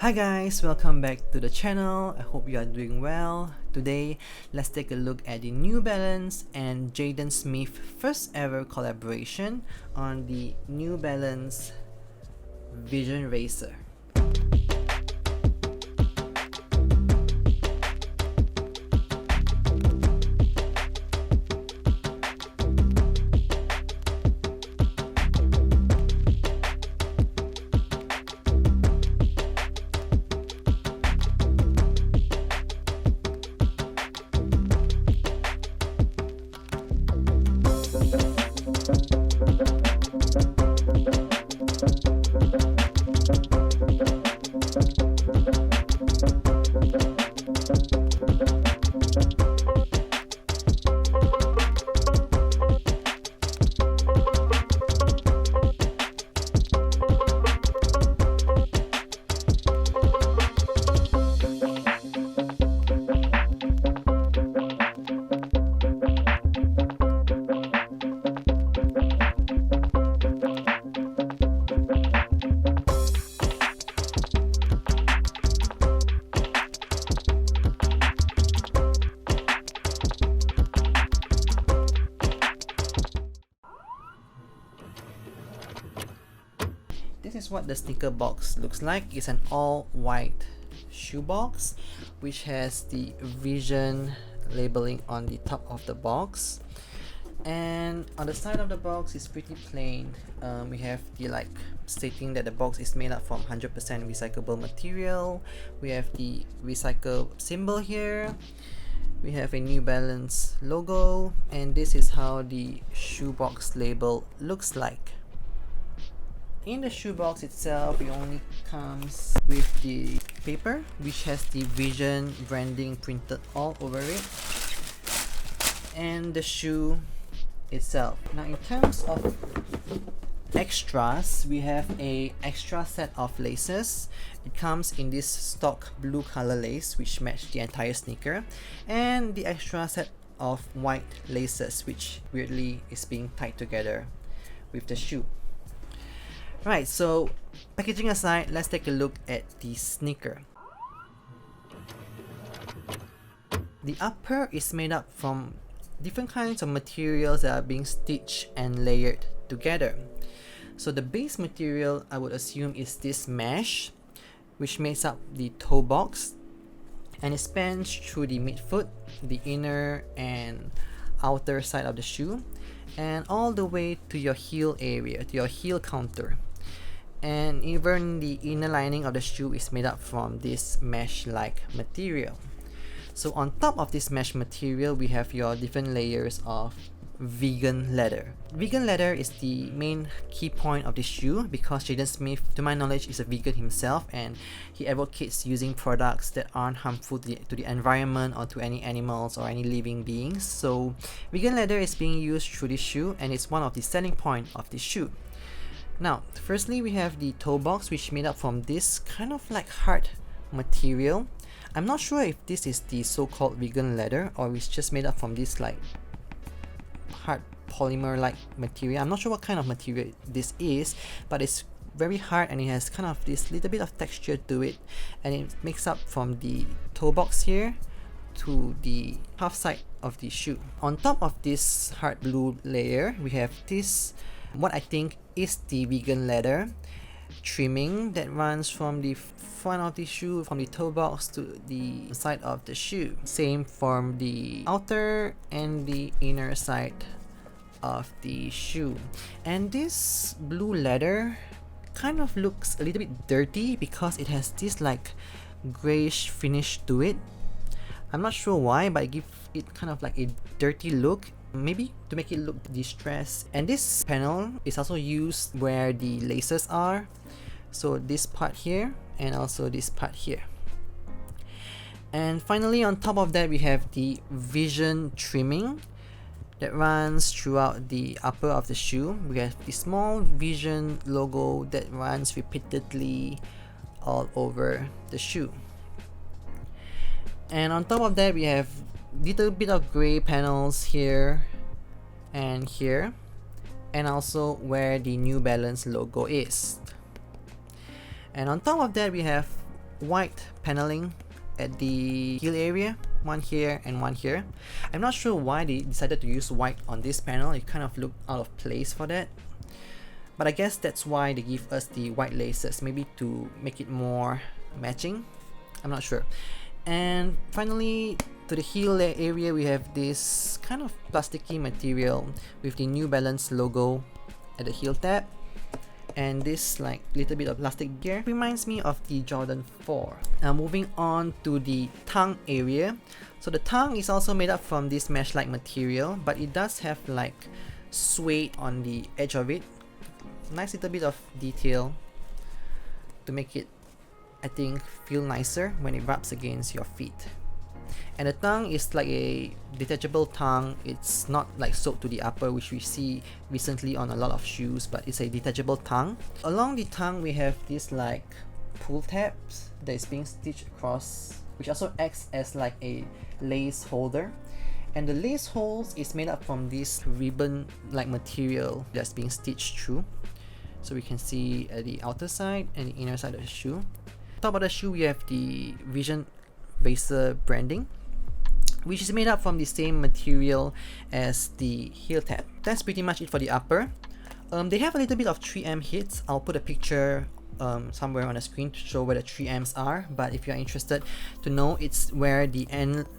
Hi guys, welcome back to the channel. I hope you are doing well. Today, let's take a look at the New Balance and Jaden Smith first ever collaboration on the New Balance Vision RACER. This is what the sneaker box looks like. It's an all-white shoe box which has the Vision labeling on the top of the box, and on the side of the box is pretty plain. We have the stating that the box is made up from 100% recyclable material. We have the recycle symbol here. We have a New Balance logo, and this is how the shoebox label looks like. In the shoebox itself, it only comes with the paper which has the Vision branding printed all over it, and the shoe itself. Now in terms of extras, we have a extra set of laces. It comes in this stock blue color lace which match the entire sneaker, and the extra set of white laces which weirdly is being tied together with the shoe. Right, so packaging aside, let's take a look at the sneaker. The upper is made up from different kinds of materials that are being stitched and layered together. So the base material, I would assume, is this mesh which makes up the toe box, and it spans through the midfoot, the inner and outer side of the shoe, and all the way to your heel area, to your heel counter. And even the inner lining of the shoe is made up from this mesh-like material. So on top of this mesh material, we have your different layers of vegan leather. Vegan leather is the main key point of this shoe because Jaden Smith, to my knowledge, is a vegan himself, and he advocates using products that aren't harmful to the environment or to any animals or any living beings. So vegan leather is being used through this shoe, and it's one of the selling points of this shoe. Now, firstly, we have the toe box, which is made up from this kind of like hard material. I'm not sure if this is the so-called vegan leather or it's just made up from this like hard polymer-like material. I'm not sure what kind of material this is, but it's very hard and it has kind of this little bit of texture to it, and it makes up from the toe box here to the half side of the shoe. On top of this hard blue layer, we have this, what I think is the vegan leather trimming that runs from the front of the shoe, from the toe box to the side of the shoe. Same from the outer and the inner side of the shoe. And this blue leather kind of looks a little bit dirty because it has this like grayish finish to it. I'm not sure why, but it gives it kind of like a dirty look, maybe to make it look distressed. And this panel is also used where the laces are, so this part here and also this part here. And finally, on top of that, we have the Vision trimming that runs throughout the upper of the shoe. We have the small Vision logo that runs repeatedly all over the shoe. And on top of that, we have little bit of gray panels here and here, and also where the New Balance logo is. And on top of that, we have white paneling at the heel area, one here and one here. I'm not sure why they decided to use white on this panel. It kind of looked out of place for that, but I guess that's why they give us the white laces, maybe to make it more matching. I'm not sure. And finally, to the heel area, we have this kind of plasticky material with the New Balance logo at the heel tab, and this like little bit of plastic gear reminds me of the Jordan 4. Now moving on to the tongue area. So the tongue is also made up from this mesh-like material, but it does have like suede on the edge of it. Nice little bit of detail to make it, I think, feel nicer when it rubs against your feet. And the tongue is like a detachable tongue. It's not like sewed to the upper, which we see recently on a lot of shoes, but it's a detachable tongue. Along the tongue, we have this like pull tabs that is being stitched across, which also acts as like a lace holder. And the lace holes is made up from this ribbon like material that's being stitched through. So we can see at the outer side and the inner side of the shoe. Top of the shoe, we have the Vision RACER branding, which is made up from the same material as the heel tab. That's pretty much it for the upper. They have a little bit of 3M hits. I'll put a picture somewhere on the screen to show where the 3Ms are, but if you're interested to know, it's where the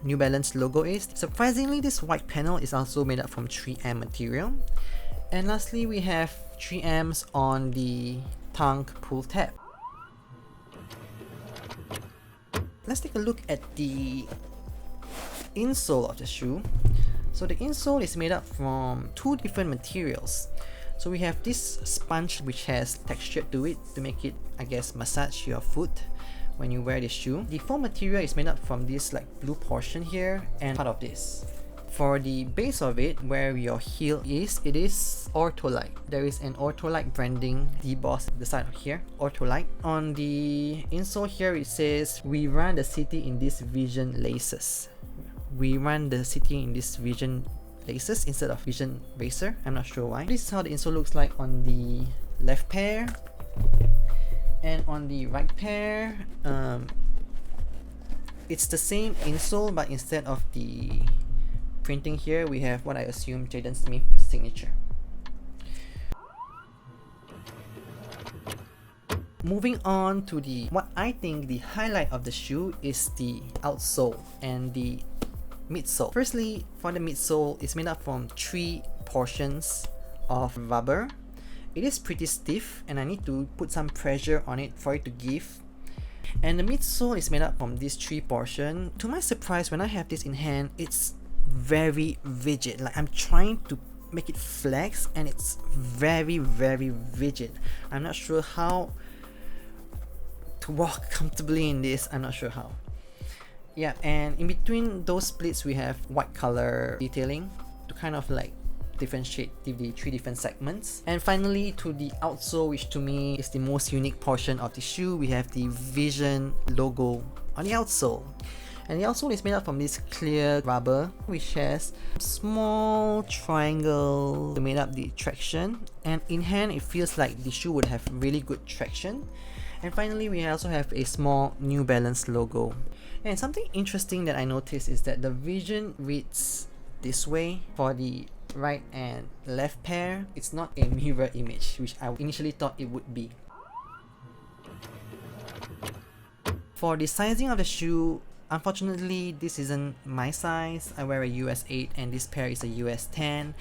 New Balance logo is. Surprisingly, this white panel is also made up from 3M material. And lastly, we have 3Ms on the tongue pull tab. Let's take a look at the insole of the shoe. So the insole is made up from two different materials. So we have this sponge which has texture to it to make it, I guess, massage your foot when you wear this shoe. The foam material is made up from this like blue portion here and part of this. For the base of it, where your heel is, it is Ortholite. There is an Ortholite branding debossed the side of here, Ortholite. On the insole here, it says, "We run the city in these Vision laces." We run the city in this Vision laces instead of Vision RACER. I'm not sure why. This is how the insole looks like on the left pair. And on the right pair, it's the same insole, but instead of the printing here, we have what I assume Jaden Smith's signature. Moving on to what I think the highlight of the shoe is the outsole and the midsole. Firstly, for the midsole, it's made up from 3 portions of rubber. It is pretty stiff and I need to put some pressure on it for it to give. And the midsole is made up from these 3 portions. To my surprise, when I have this in hand, it's very rigid. Like I'm trying to make it flex and it's very rigid. I'm not sure how to walk comfortably in this. I'm not sure how. Yeah, and in between those splits we have white color detailing to kind of like differentiate the 3 different segments. And finally, to the outsole, which to me is the most unique portion of the shoe, we have the Vision logo on the outsole. And the outsole is made up from this clear rubber which has small triangle to make up the traction, and in hand it feels like the shoe would have really good traction. And finally, we also have a small New Balance logo. And something interesting that I noticed is that the Vision reads this way for the right and left pair. It's not a mirror image, which I initially thought it would be. For the sizing of the shoe, unfortunately, this isn't my size. I wear a US 8 and this pair is a US 10.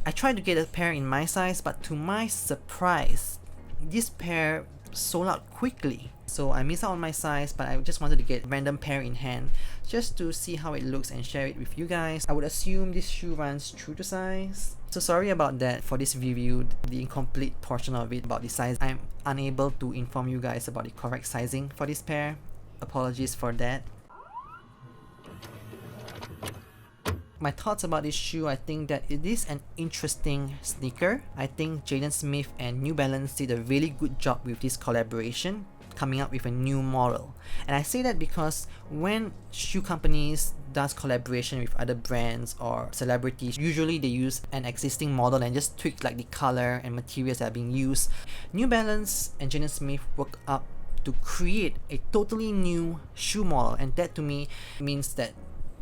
I tried to get a pair in my size, but to my surprise, this pair sold out quickly. So I missed out on my size, but I just wanted to get a random pair in hand just to see how it looks and share it with you guys. I would assume this shoe runs true to size. So sorry about that for this review, the incomplete portion of it about the size. I'm unable to inform you guys about the correct sizing for this pair. Apologies for that. My thoughts about this shoe, I think that it is an interesting sneaker. I think Jaden Smith and New Balance did a really good job with this collaboration, coming up with a new model. And I say that because when shoe companies does collaboration with other brands or celebrities, usually they use an existing model and just tweak like the color and materials that are being used. New Balance and Jaden Smith work up to create a totally new shoe model, and that to me means that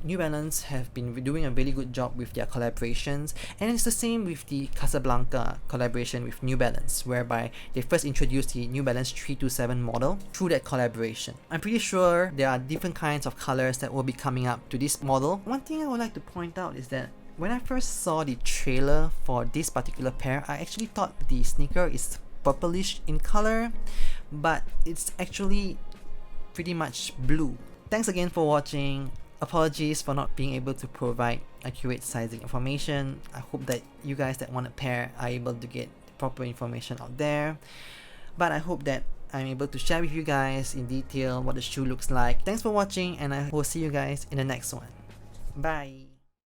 New Balance have been doing a really good job with their collaborations, and it's the same with the Casablanca collaboration with New Balance, whereby they first introduced the New Balance 327 model through that collaboration. I'm pretty sure there are different kinds of colors that will be coming up to this model. One thing I would like to point out is that when I first saw the trailer for this particular pair, I actually thought the sneaker is purplish in color, but it's actually pretty much blue. Thanks again for watching. Apologies for not being able to provide accurate sizing information. I hope that you guys that want a pair are able to get proper information out there. But I hope that I'm able to share with you guys in detail what the shoe looks like. Thanks for watching, and I will see you guys in the next one. Bye!